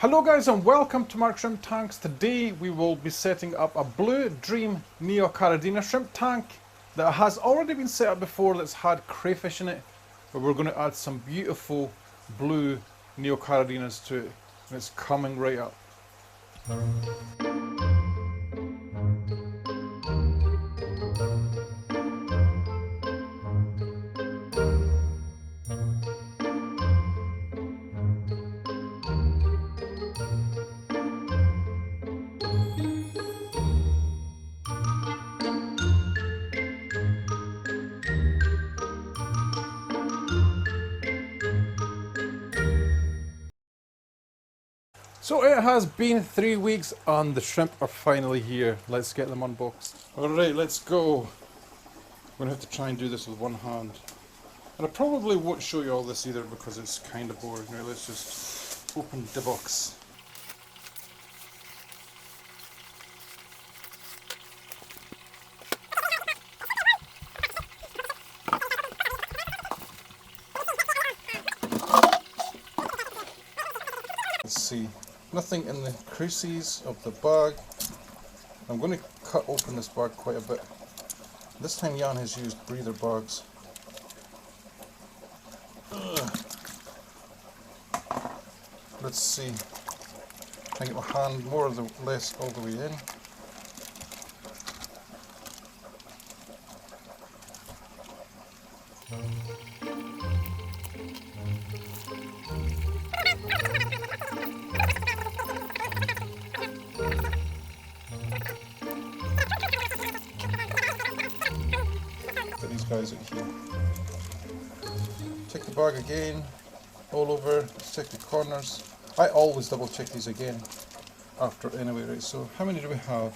Hello guys and welcome to Mark Shrimp Tanks. Today we will be setting up a Blue Dream Neocaridina shrimp tank that has already been set up before, that's had crayfish in it, but we're going to add some beautiful blue Neocaridinas to it, and it's coming right up. So it has been 3 weeks and the shrimp are finally here. Let's get them unboxed. Alright, let's go. I'm going to have to try and do this with one hand. And I probably won't show you all this either because it's kind of boring. Right, let's just open the box. Let's see. Nothing in the creases of the bag. I'm going to cut open this bag quite a bit. This time Jan has used breather bags. Let's see. Can I get my hand more or less all the way in? Put these guys out here. Check the bag again, all over. Let's check the corners. I always double check these again after anyway, right? So how many do we have?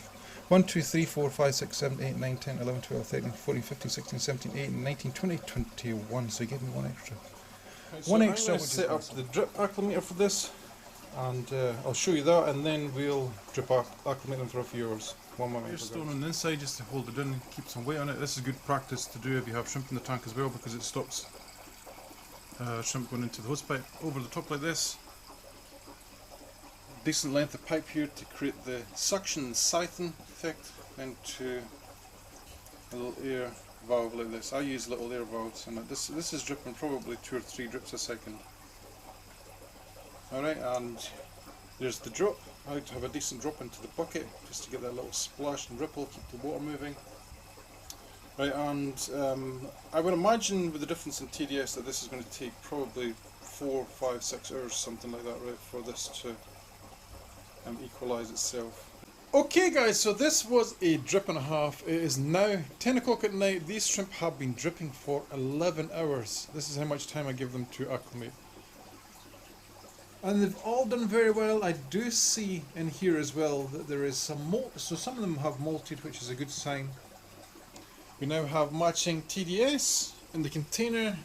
1, 2, 3, 4, 5, 6, 7, 8, 9, 10, 11, 12, 13, 14, 15, 16, 17, 18, 19, 20, 21. So you give me one extra. Right, so one extra. I'm going to set up the drip acclimator for this, and I'll show you that, and then we'll drip acclimate them for a few hours. Here's stone on the inside just to hold it in and keep some weight on it. This is good practice to do if you have shrimp in the tank as well, because it stops shrimp going into the hose pipe. Over the top like this. Decent length of pipe here to create the suction and siphon effect into a little air valve like this. I use little air valves, and this is dripping probably 2 or 3 drips a second. Alright, and there's the drop. I like to have a decent drop into the bucket just to get that little splash and ripple, keep the water moving. Right, and I would imagine with the difference in TDS that this is going to take probably 4, 5, 6 hours, something like that, right, for this to equalise itself. Okay guys, so this was a drip and a half. It is now 10 o'clock at night. These shrimp have been dripping for 11 hours. This is how much time I give them to acclimate. And they've all done very well. I do see in here as well that there is some molt, so some of them have molted, which is a good sign. We now have matching TDS in the container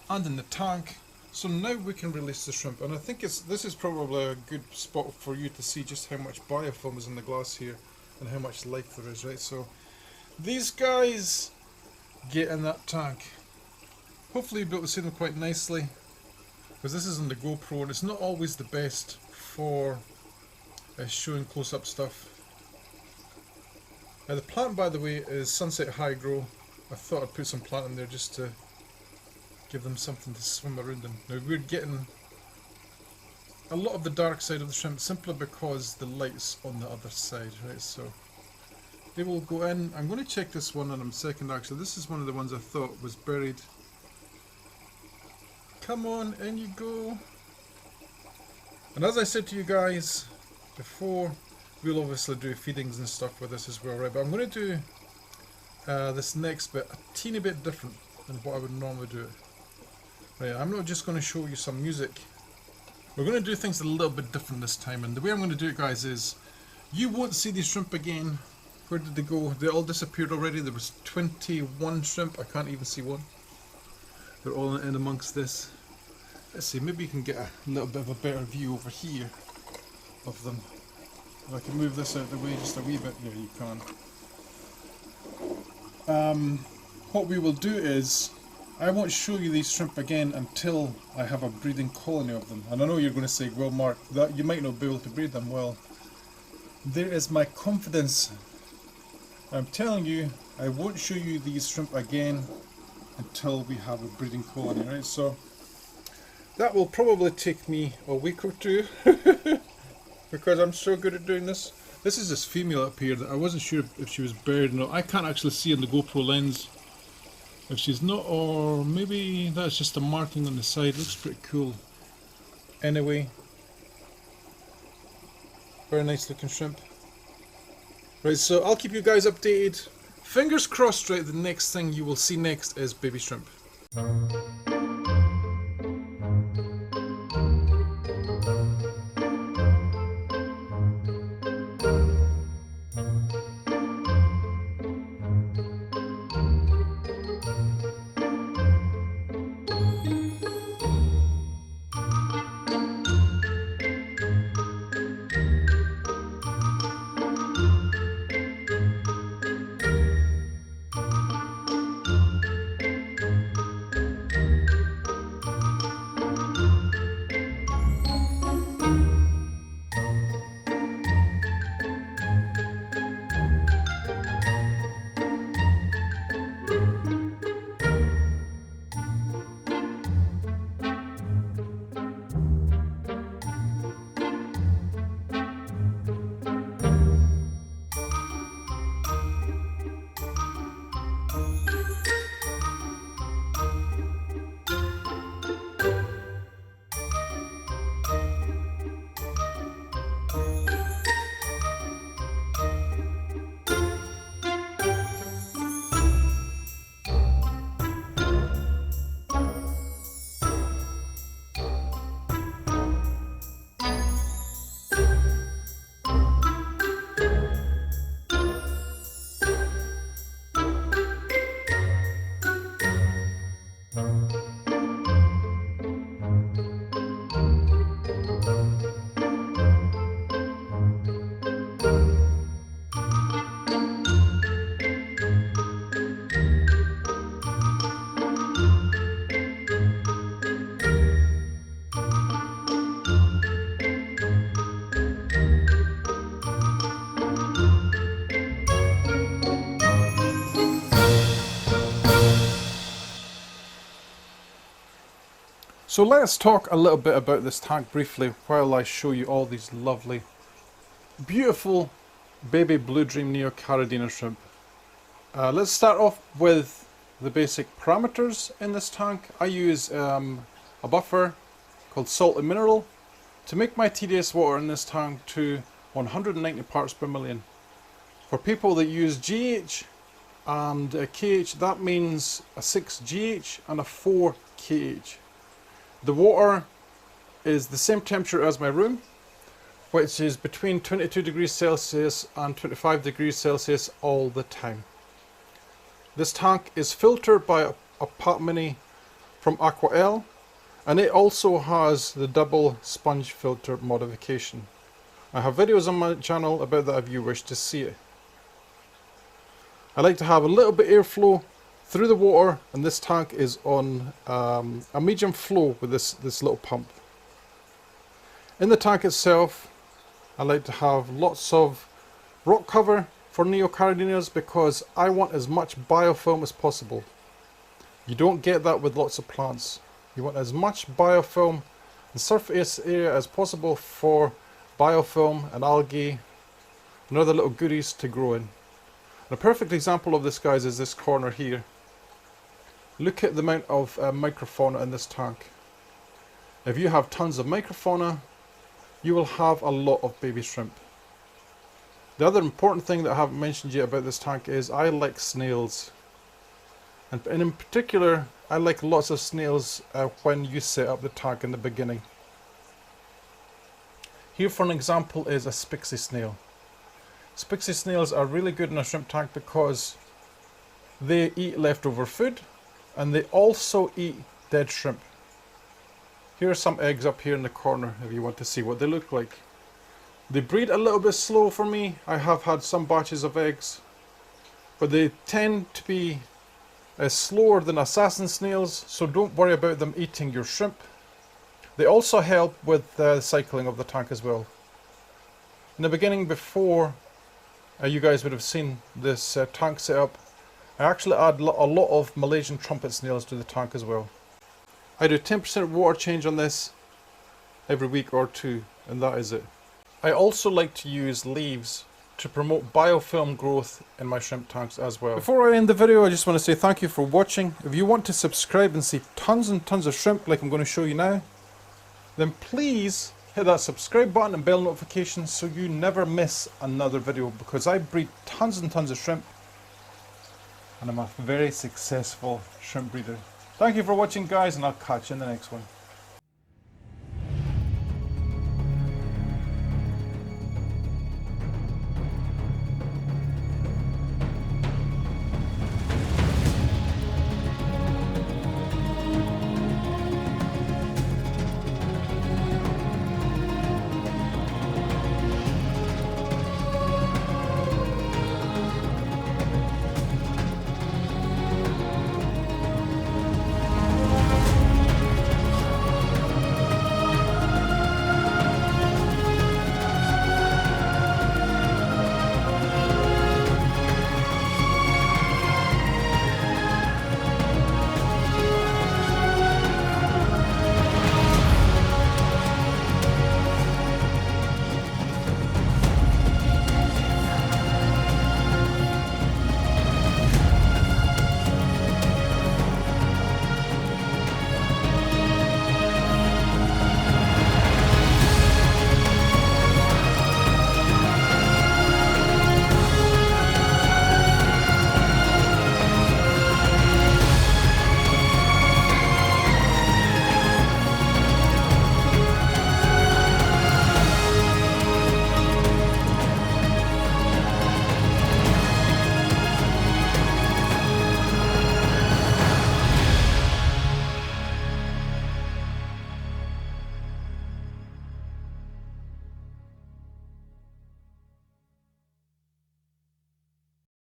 and in the tank. So now we can release the shrimp, and I think this is probably a good spot for you to see just how much biofilm is in the glass here and how much life there is, right? So these guys get in that tank. Hopefully you'll be able to see them quite nicely, because this is on the GoPro and it's not always the best for showing close-up stuff. Now the plant, by the way, is Sunset High Grow. I thought I'd put some plant in there just to give them something to swim around in. Now we're getting a lot of the dark side of the shrimp simply because the light's on the other side, right? So they will go in. I'm going to check this one in a second actually. This is one of the ones I thought was buried. Come on, in you go. And as I said to you guys before, we'll obviously do feedings and stuff with this as well, right? But I'm going to do this next bit a teeny bit different than what I would normally do. Right, I'm not just going to show you some music. We're going to do things a little bit different this time, and the way I'm going to do it, guys, is you won't see these shrimp again. Where did they go? They all disappeared already. There was 21 shrimp. I can't even see one. They're all in amongst this. Let's see, maybe you can get a little bit of a better view over here of them. If I can move this out of the way just a wee bit. Yeah, you can. What we will do is I won't show you these shrimp again until I have a breeding colony of them. And I know you're going to say, well Mark, that you might not be able to breed them. Well, there is my confidence. I'm telling you, I won't show you these shrimp again until we have a breeding colony, right? So that will probably take me a week or two because I'm so good at doing this. This is this female up here that I wasn't sure if she was buried or not. I can't actually see in the GoPro lens if she's not, or maybe that's just a marking on the side. Looks pretty cool. Anyway, very nice looking shrimp. Right, so I'll keep you guys updated. Fingers crossed, right, the next thing you will see next is baby shrimp. So let's talk a little bit about this tank briefly while I show you all these lovely, beautiful baby blue dream neocaridina shrimp. Let's start off with the basic parameters in this tank. I use a buffer called salt and mineral to make my TDS water in this tank to 190 parts per million. For people that use GH and KH, that means a 6 GH and a 4 KH. The water is the same temperature as my room, which is between 22 degrees Celsius and 25 degrees Celsius all the time. This tank is filtered by a Pat Mini from Aqua, and it also has the double sponge filter modification. I have videos on my channel about that if you wish to see it. I like to have a little bit airflow through the water, and this tank is on a medium flow with this little pump. In the tank itself, I like to have lots of rock cover for neocaridinas because I want as much biofilm as possible. You don't get that with lots of plants. You want as much biofilm and surface area as possible for biofilm and algae and other little goodies to grow in. And a perfect example of this, guys, is this corner here. Look at the amount of microfauna in this tank. If you have tons of microfauna, you will have a lot of baby shrimp. The other important thing that I haven't mentioned yet about this tank is I like snails. And in particular, I like lots of snails when you set up the tank in the beginning. Here for an example is a Aspic Sea Snail. Aspic Sea snails are really good in a shrimp tank because they eat leftover food and they also eat dead shrimp. Here are some eggs up here in the corner if you want to see what they look like. They breed a little bit slow for me. I have had some batches of eggs, but they tend to be slower than assassin snails, so don't worry about them eating your shrimp. They also help with the cycling of the tank as well. In the beginning, before you guys would have seen this tank setup, I actually add a lot of Malaysian trumpet snails to the tank as well. I do 10% water change on this every week or two, and that is it. I also like to use leaves to promote biofilm growth in my shrimp tanks as well. Before I end the video, I just want to say thank you for watching. If you want to subscribe and see tons and tons of shrimp like I'm going to show you now, then please hit that subscribe button and bell notification so you never miss another video, because I breed tons and tons of shrimp and I'm a very successful shrimp breeder. Thank you for watching, guys, and I'll catch you in the next one.